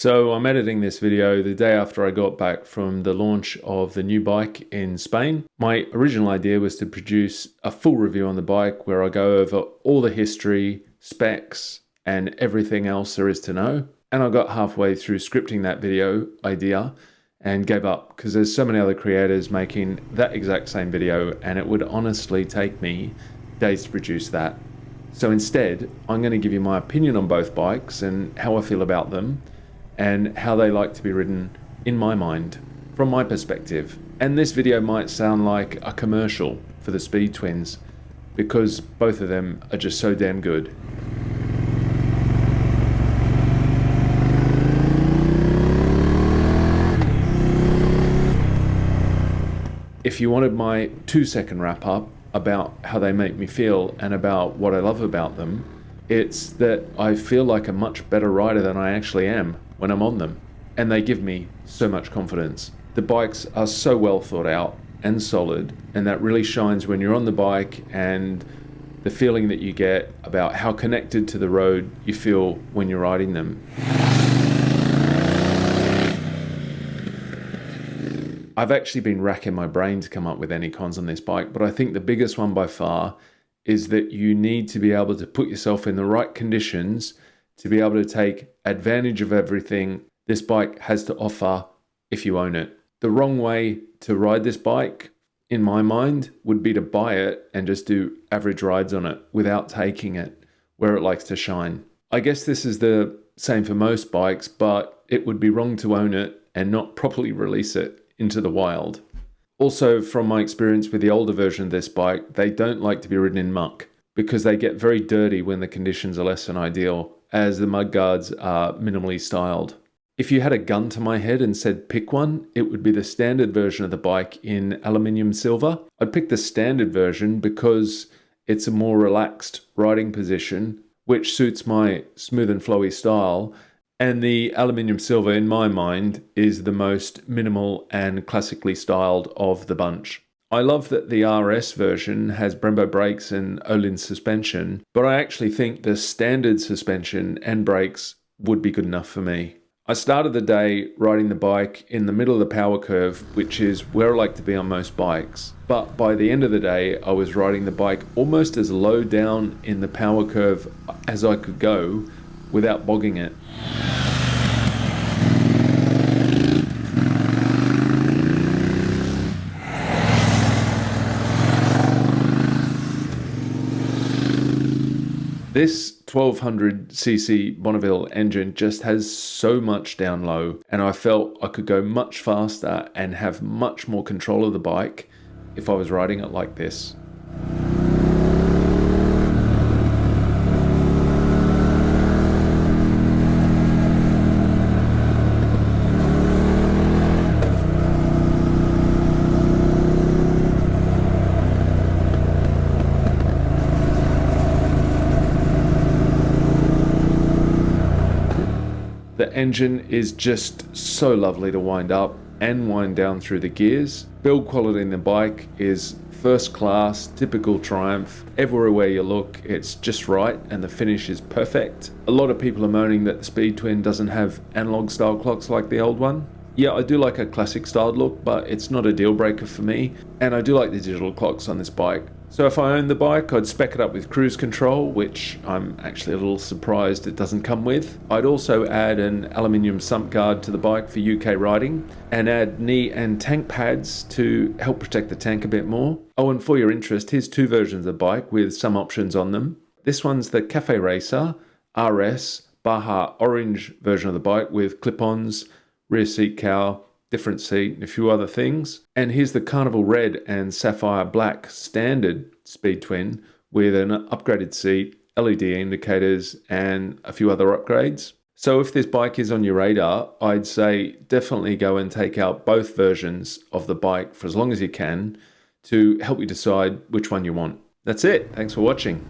So I'm editing this video the day after I got back from the launch of the new bike in Spain. My original idea was to produce a full review on the bike where I go over all the history, specs, and everything else there is to know. And I got halfway through scripting that video idea and gave up because there's so many other creators making that exact same video and it would honestly take me days to produce that. So instead, I'm going to give you my opinion on both bikes and how I feel about them, and how they like to be ridden in my mind, from my perspective. And this video might sound like a commercial for the Speed Twins, because both of them are just so damn good. If you wanted my 2-second wrap up about how they make me feel and about what I love about them, it's that I feel like a much better rider than I actually am when I'm on them, and they give me so much confidence. The bikes are so well thought out and solid, and that really shines when you're on the bike and the feeling that you get about how connected to the road you feel when you're riding them. I've actually been racking my brain to come up with any cons on this bike, but I think the biggest one by far is that you need to be able to put yourself in the right conditions to be able to take advantage of everything this bike has to offer if you own it. The wrong way to ride this bike, in my mind, would be to buy it and just do average rides on it without taking it where it likes to shine. I guess this is the same for most bikes, but it would be wrong to own it and not properly release it into the wild. Also, from my experience with the older version of this bike, they don't like to be ridden in muck because they get very dirty when the conditions are less than ideal, as the mudguards are minimally styled. If you had a gun to my head and said pick one, it would be the standard version of the bike in aluminium silver. I'd pick the standard version because it's a more relaxed riding position, which suits my smooth and flowy style. And the aluminium silver, in my mind, is the most minimal and classically styled of the bunch. I love that the RS version has Brembo brakes and Öhlins suspension, but I actually think the standard suspension and brakes would be good enough for me. I started the day riding the bike in the middle of the power curve, which is where I like to be on most bikes. But by the end of the day, I was riding the bike almost as low down in the power curve as I could go without bogging it. This 1200cc Bonneville engine just has so much down low, and I felt I could go much faster and have much more control of the bike if I was riding it like this. The engine is just so lovely to wind up and wind down through the gears. Build quality in the bike is first class, typical Triumph. Everywhere you look, it's just right and the finish is perfect. A lot of people are moaning that the Speed Twin doesn't have analog style clocks like the old one. Yeah, I do like a classic styled look, but it's not a deal breaker for me. And I do like the digital clocks on this bike. So if I owned the bike, I'd spec it up with cruise control, which I'm actually a little surprised it doesn't come with. I'd also add an aluminium sump guard to the bike for UK riding, and add knee and tank pads to help protect the tank a bit more. Oh, and for your interest, here's two versions of the bike with some options on them. This one's the Cafe Racer RS Baja Orange version of the bike with clip-ons, rear seat cowl, different seat, and a few other things. And here's the Carnival Red and Sapphire Black standard Speed Twin with an upgraded seat, LED indicators, and a few other upgrades. So if this bike is on your radar, I'd say definitely go and take out both versions of the bike for as long as you can to help you decide which one you want. That's it. Thanks for watching.